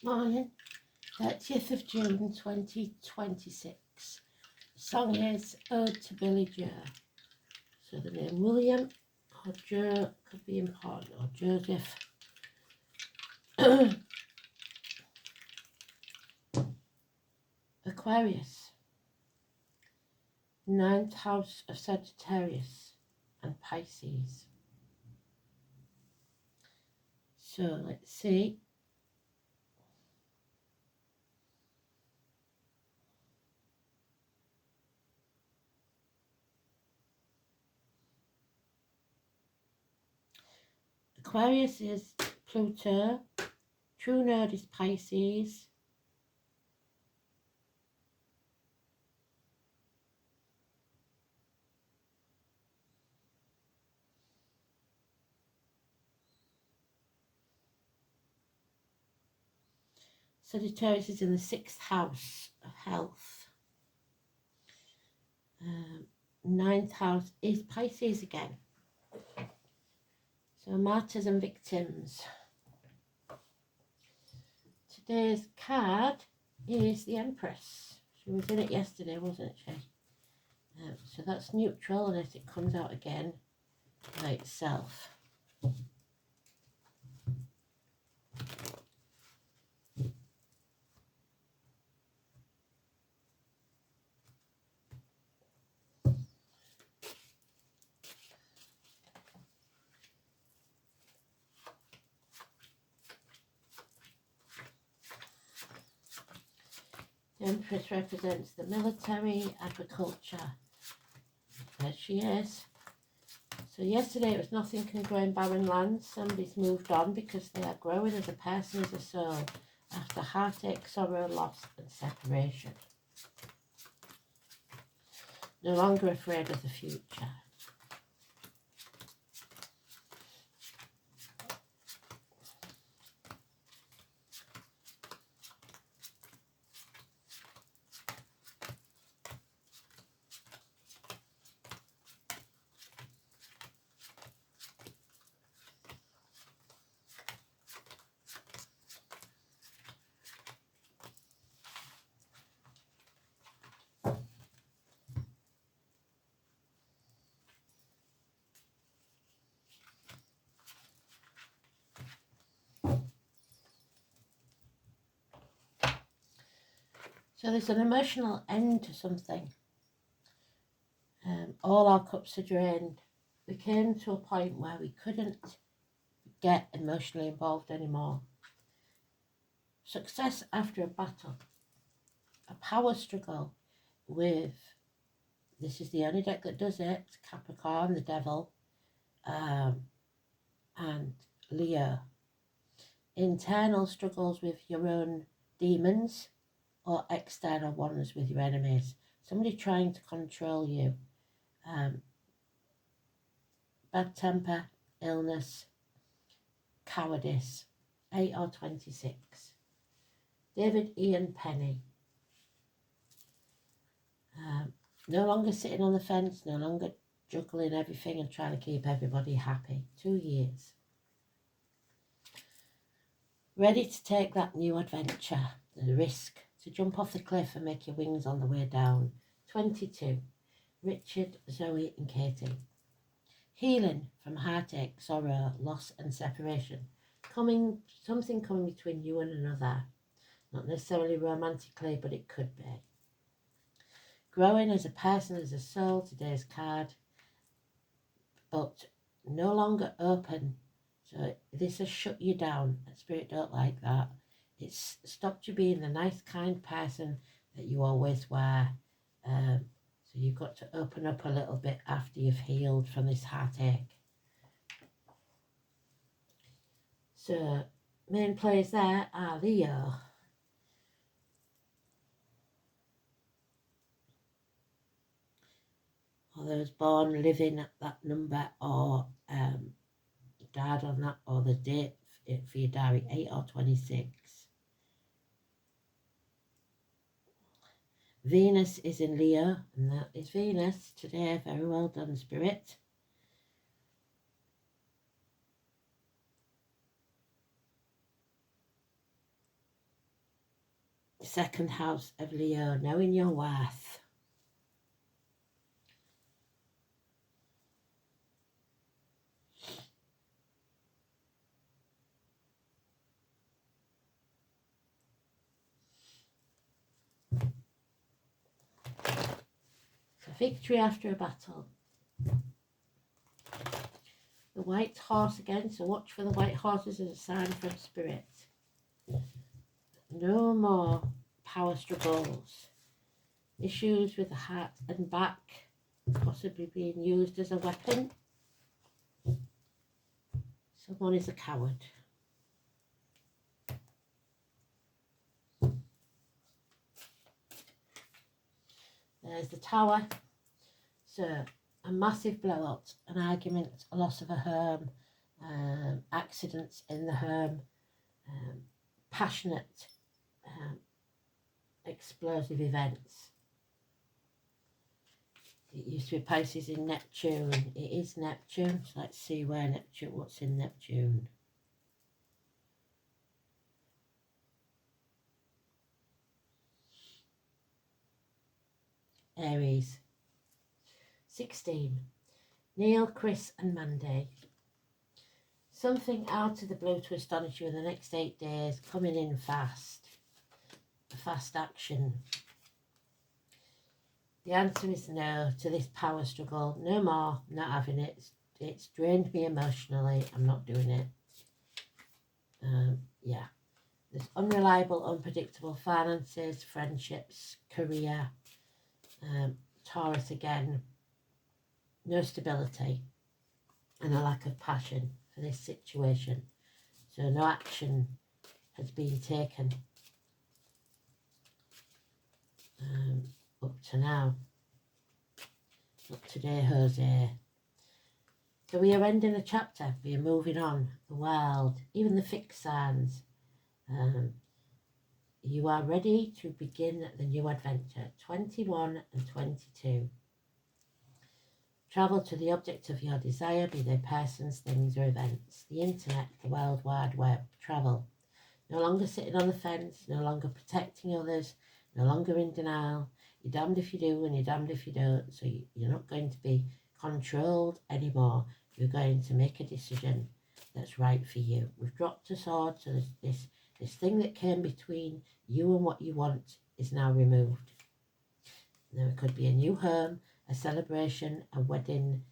Morning, 30th of June 2026. The song is Ode to Billy Joe. So the name William or Joe could be important, or Joseph. Aquarius, ninth house of Sagittarius and Pisces. So let's see. Aquarius is Pluto, true node is Pisces, Sagittarius is in the 6th house of health. 9th house is Pisces again. So martyrs and victims. Today's card is the Empress. She was in it yesterday, wasn't she? So that's neutral unless it comes out again by itself. The Empress represents the military, agriculture. There she is. So yesterday it was nothing can grow in barren lands. Somebody's moved on because they are growing as a person, as a soul, after heartache, sorrow, loss and separation. No longer afraid of the future. So there's an emotional end to something. All our cups are drained. We came to a point where we couldn't get emotionally involved anymore. Success after a battle. A power struggle with, this is the only deck that does it, Capricorn, the Devil, and Leo. Internal struggles with your own demons, or external ones with your enemies. Somebody trying to control you. Bad temper, illness, cowardice. 8 or 26. David Ian Penny. No longer sitting on the fence, no longer juggling everything and trying to keep everybody happy. 2 years. Ready to take that new adventure, the risk, to jump off the cliff and make your wings on the way down. 22. Richard, Zoe and Katie. Healing from heartache, sorrow, loss and separation. Something coming between you and another. Not necessarily romantically, but it could be. Growing as a person, as a soul, today's card. But no longer open. So this has shut you down. Spirit don't like that. It's stopped you being the nice, kind person that you always were. So you've got to open up a little bit after you've healed from this heartache. So main players there are Leo. Or those born living at that number, or died on that, or the date for your diary, 8 or 26. Venus is in Leo, and that is Venus today. Very well done, Spirit. Second house of Leo, knowing your worth. So victory after a battle. The white horse again, so watch for the white horses as a sign from spirit. No more power struggles. Issues with the heart and back, possibly being used as a weapon. Someone is a coward. There's the tower. So a massive blowout, an argument, a loss of a home, accidents in the home, passionate, explosive events. It used to be Pisces in Neptune. It is Neptune. So let's see where Neptune, what's in Neptune. Aries. 16. Neil, Chris and Mandy. Something out of the blue to astonish you in the next 8 days, coming in fast. Fast action. The answer is no to this power struggle. No more, not having it. It's drained me emotionally. I'm not doing it. Yeah. There's unreliable, unpredictable finances, friendships, career. Taurus again. No stability and a lack of passion for this situation. So no action has been taken up to now. Not today, Jose. So we are ending a chapter. We are moving on. The world, even the fixed signs. You are ready to begin the new adventure. 21 and 22. Travel to the object of your desire, be they persons, things or events. The internet, the World Wide Web. Travel. No longer sitting on the fence, no longer protecting others, no longer in denial. You're damned if you do and you're damned if you don't. So you're not going to be controlled anymore. You're going to make a decision that's right for you. We've dropped a sword, so this thing that came between you and what you want is now removed. There could be a new home, a celebration, a wedding,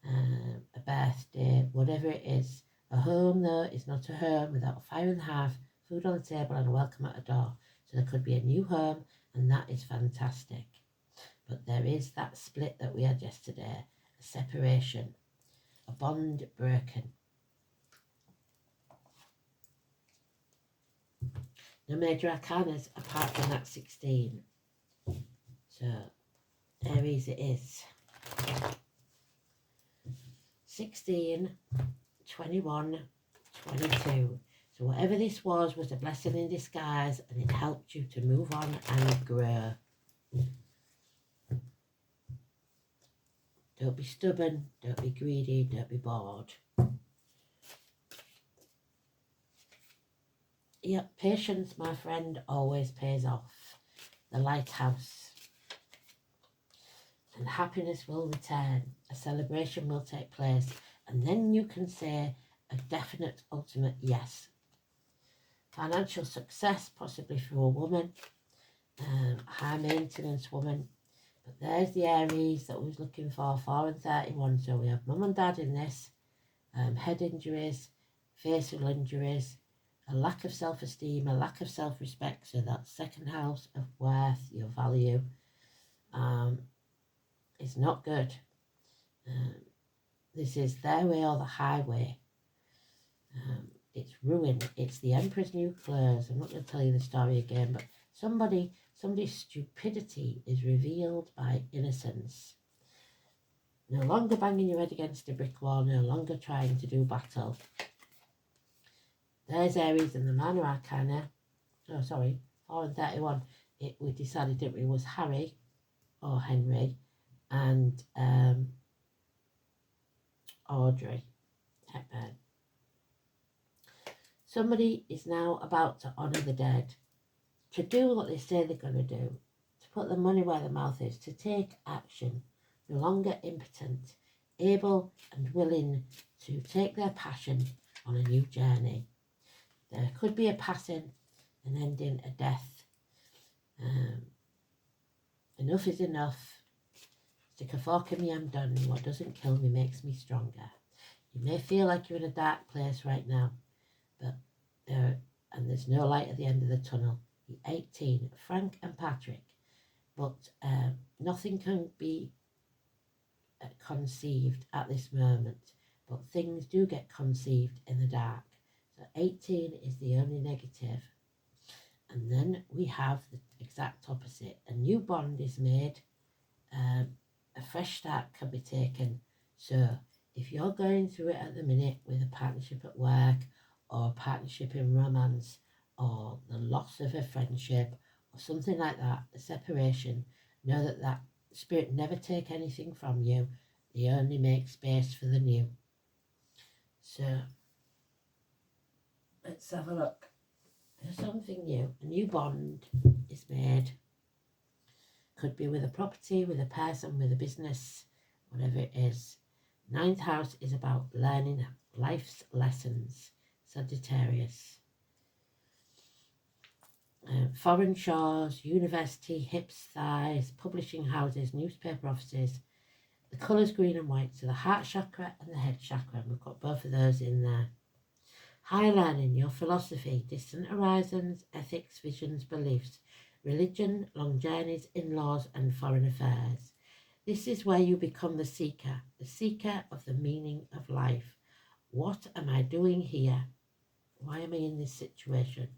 a birthday, whatever it is. A home, though, is not a home without a fire in the hearth, food on the table and a welcome at a door. So there could be a new home, and that is fantastic. But there is that split that we had yesterday, a separation, a bond broken. No major arcanas apart from that 16. So Aries it is. 16, 21, 22. So whatever this was a blessing in disguise, and it helped you to move on and grow. Don't be stubborn, don't be greedy, don't be bored. Yep, patience, my friend, always pays off. The lighthouse. And happiness will return. A celebration will take place. And then you can say a definite, ultimate yes. Financial success, possibly for a woman. High maintenance woman. But there's the Aries that we was looking for, 4 and 31. So we have mum and dad in this. Head injuries, facial injuries, a lack of self-esteem, a lack of self-respect. So that's second house of worth, your value. It's not good. This is their way or the highway. It's ruin. It's the Emperor's New Clothes. I'm not going to tell you the story again, but somebody's stupidity is revealed by innocence. No longer banging your head against a brick wall, no longer trying to do battle. There's Aries and the Minor Arcana. Oh, sorry, 4 and 31. We decided it was Harry or Henry and Audrey Hepburn. Somebody is now about to honour the dead. to do what they say they're going to do, to put the money where their mouth is, to take action, no longer impotent, able and willing to take their passion on a new journey. There could be a passing, an ending, a death. Enough is enough. Stick a fork in me, I'm done. What doesn't kill me makes me stronger. You may feel like you're in a dark place right now, but there's no light at the end of the tunnel. You're 18, Frank and Patrick, but nothing can be conceived at this moment, but things do get conceived in the dark. So 18 is the only negative. And then we have the exact opposite. A new bond is made, a fresh start can be taken. So if you're going through it at the minute with a partnership at work, or a partnership in romance, or the loss of a friendship, or something like that, a separation, know that spirit never take anything from you. They only make space for the new. So let's have a look. There's something new. A new bond is made. Could be with a property, with a person, with a business, whatever it is. Ninth house is about learning life's lessons. Sagittarius. Foreign shores, university, hips, thighs, publishing houses, newspaper offices. The colours green and white, so the heart chakra and the head chakra. We've got both of those in there. Higher learning, your philosophy, distant horizons, ethics, visions, beliefs, religion, long journeys, in-laws and foreign affairs. This is where you become the seeker of the meaning of life. What am I doing here? Why am I in this situation?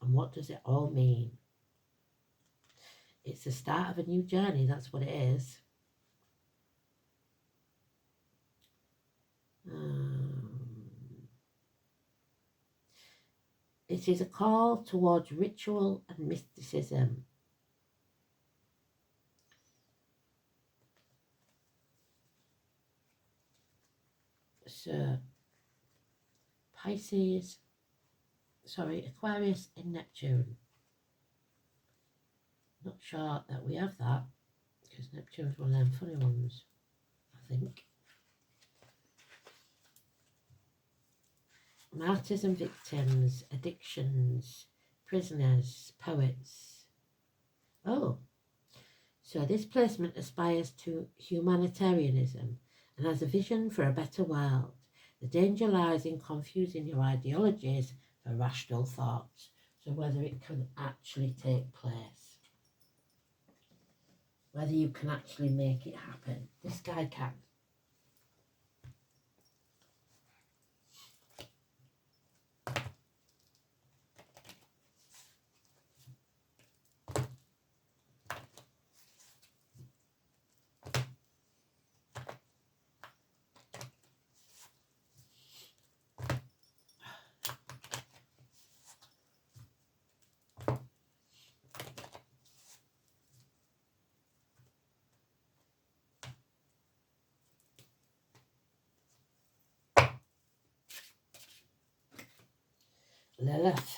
And what does it all mean? It's the start of a new journey, that's what it is. It is a call towards ritual and mysticism. So, Aquarius in Neptune. Not sure that we have that, because Neptune's one of them funny ones, I think. Martyrs and victims, addictions, prisoners, poets. Oh, so this placement aspires to humanitarianism and has a vision for a better world. The danger lies in confusing your ideologies for rational thoughts. So whether it can actually take place, whether you can actually make it happen. This guy can. Lilith.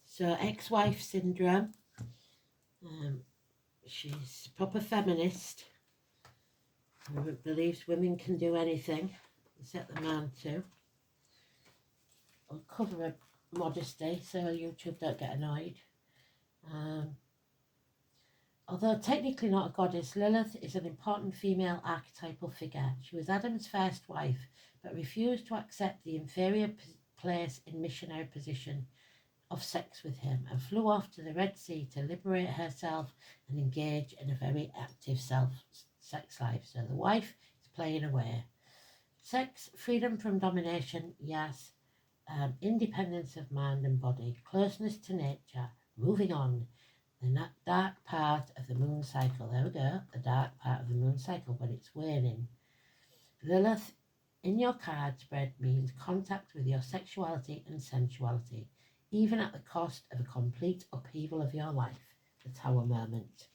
So ex-wife syndrome. She's proper feminist. Believes women can do anything and set the man to. I'll cover her modesty so YouTube don't get annoyed. Although technically not a goddess, Lilith is an important female archetypal figure. She was Adam's first wife, but refused to accept the inferior place in missionary position of sex with him, and flew off to the Red Sea to liberate herself and engage in a very active sex life. So the wife is playing away. Sex, freedom from domination, yes. Independence of mind and body, closeness to nature, moving on. The dark part of the moon cycle. There we go. The dark part of the moon cycle when it's waning. Lilith in your card spread means contact with your sexuality and sensuality, even at the cost of a complete upheaval of your life. The Tower moment.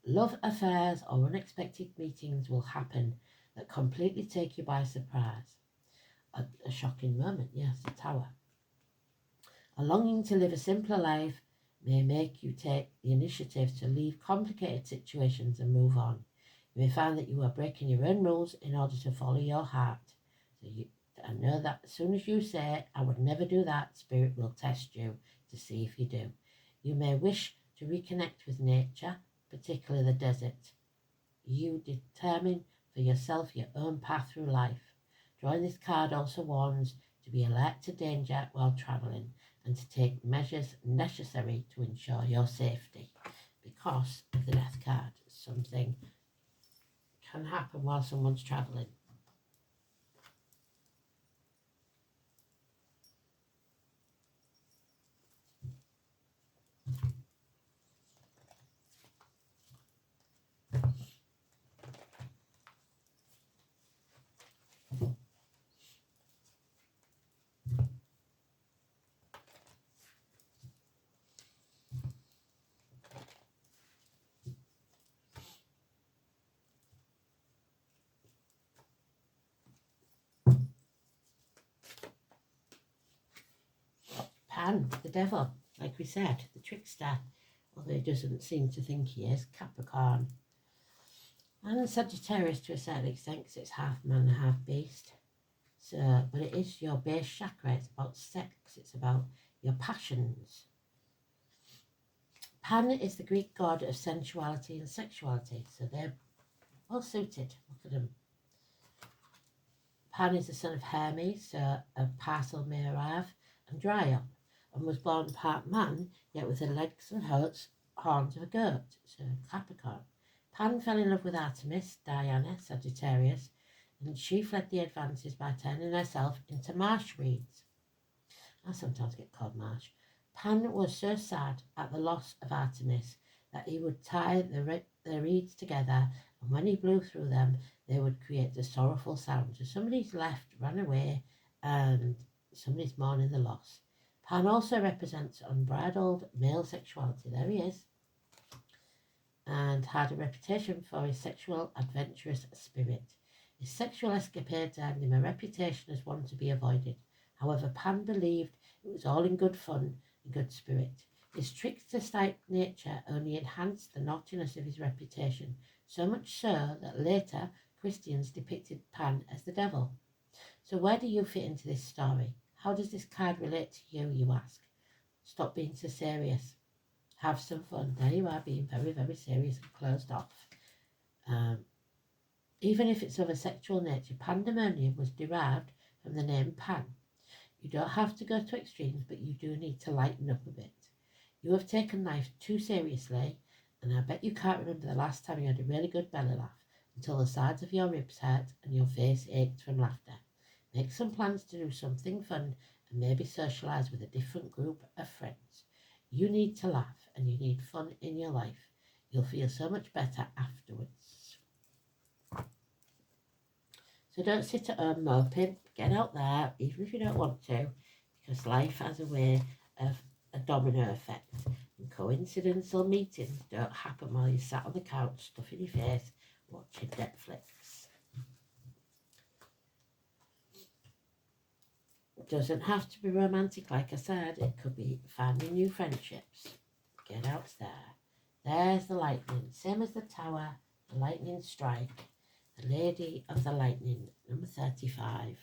Love affairs or unexpected meetings will happen that completely take you by surprise. A shocking moment, yes, the Tower. A longing to live a simpler life may make you take the initiative to leave complicated situations and move on. You may find that you are breaking your own rules in order to follow your heart. I know that as soon as you say, I would never do that, Spirit will test you to see if you do. You may wish to reconnect with nature, particularly the desert. You determine for yourself your own path through life. Drawing this card also warns to be alert to danger while travelling and to take measures necessary to ensure your safety. Because of the Death card, something can happen while someone's travelling. Pan, the devil, like we said, the trickster, although he doesn't seem to think he is, Capricorn. And Sagittarius to a certain extent, because it's half man and half beast. So, but it is your base chakra, it's about sex, it's about your passions. Pan is the Greek god of sensuality and sexuality, so they're well suited. Look at them. Pan is the son of Hermes, so of Parcel Merav and Dryop, and was born part man, yet with the legs and horns of a goat, so Capricorn. Pan fell in love with Artemis, Diana, Sagittarius, and she fled the advances by turning herself into marsh reeds. I sometimes get called marsh. Pan was so sad at the loss of Artemis that he would tie the reeds together, and when he blew through them, they would create the sorrowful sound. So somebody's left, ran away, and somebody's mourning the loss. Pan also represents unbridled male sexuality. There he is. And had a reputation for his sexual adventurous spirit. His sexual escapades earned him a reputation as one to be avoided. However, Pan believed it was all in good fun and good spirit. His trickster-type nature only enhanced the naughtiness of his reputation, so much so that later Christians depicted Pan as the devil. So where do you fit into this story? How does this card relate to you, you ask? Stop being so serious. Have some fun. There you are, being very, very serious and closed off. Even if it's of a sexual nature, pandemonium was derived from the name Pan. You don't have to go to extremes, but you do need to lighten up a bit. You have taken life too seriously, and I bet you can't remember the last time you had a really good belly laugh until the sides of your ribs hurt and your face ached from laughter. Make some plans to do something fun and maybe socialise with a different group of friends. You need to laugh and you need fun in your life. You'll feel so much better afterwards. So don't sit at home moping. Get out there, even if you don't want to, because life has a way of a domino effect. And coincidental meetings don't happen while you're sat on the couch, stuffing your face, watching Netflix. It doesn't have to be romantic, like I said. It could be finding new friendships. Get out there. There's the lightning. Same as the tower, the lightning strike. The Lady of the Lightning, number 35.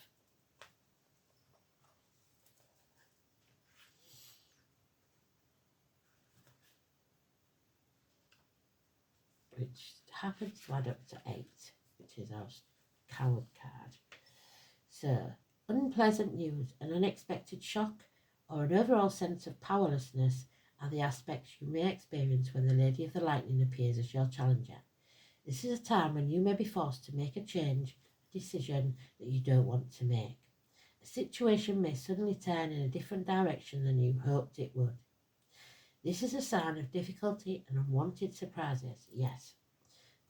Which happens to add up to 8, which is our coward card. So, unpleasant news, an unexpected shock, or an overall sense of powerlessness are the aspects you may experience when the Lady of the Lightning appears as your challenger. This is a time when you may be forced to make a change, a decision that you don't want to make. A situation may suddenly turn in a different direction than you hoped it would. This is a sign of difficulty and unwanted surprises, yes.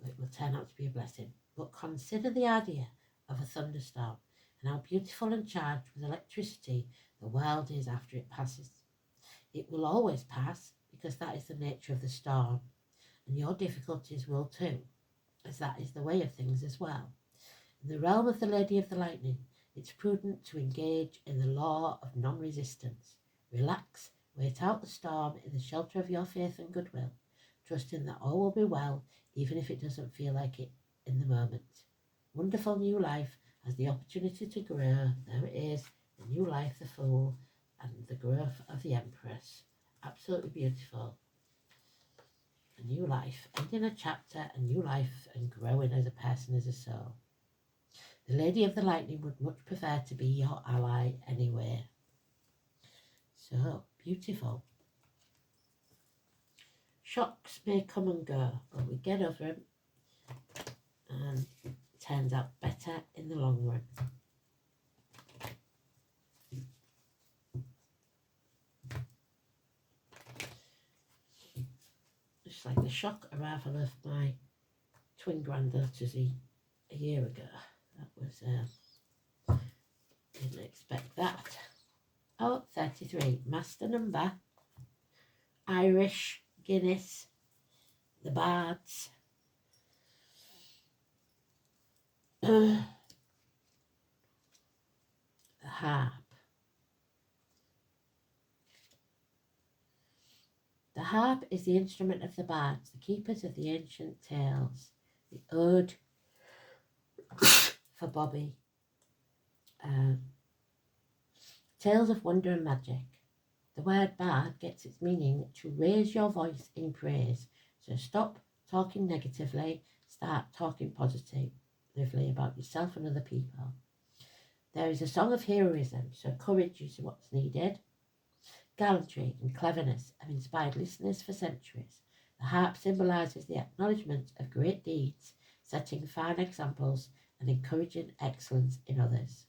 It will turn out to be a blessing. But consider the idea of a thunderstorm and how beautiful and charged with electricity the world is after it passes. It will always pass because that is the nature of the storm, and your difficulties will too, as that is the way of things as well. In the realm of the Lady of the Lightning, it's prudent to engage in the law of non-resistance. Relax, wait out the storm in the shelter of your faith and goodwill, trusting that all will be well, even if it doesn't feel like it in the moment. Wonderful new life has the opportunity to grow. There it is, the new life, the Fool, and the growth of the Empress. Absolutely beautiful. A new life, ending a chapter, a new life, and growing as a person, as a soul. The Lady of the Lightning would much prefer to be your ally anyway. So, beautiful. Shocks may come and go, but we get over them, and it turns out better in the long run. Just like the shock arrival of my twin granddaughters a year ago. That was, didn't expect that. Oh, 33, master number, Irish, Guinness, the Bards, the harp. The harp is the instrument of the bards, the keepers of the ancient tales. The ode for Bobby. Tales of wonder and magic. The word bard gets its meaning to raise your voice in praise. So stop talking negatively, start talking positively about yourself and other people. There is a song of heroism, so courage is what's needed. Gallantry and cleverness have inspired listeners for centuries. The harp symbolises the acknowledgement of great deeds, setting fine examples and encouraging excellence in others.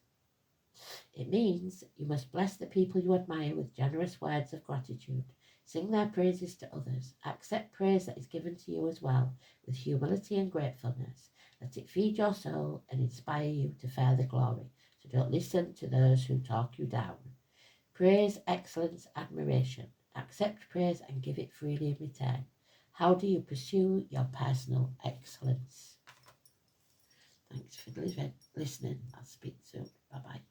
It means you must bless the people you admire with generous words of gratitude. Sing their praises to others. Accept praise that is given to you as well, with humility and gratefulness. Let it feed your soul and inspire you to further glory. So don't listen to those who talk you down. Praise, excellence, admiration. Accept praise and give it freely in return. How do you pursue your personal excellence? Thanks for listening. I'll speak soon. Bye-bye.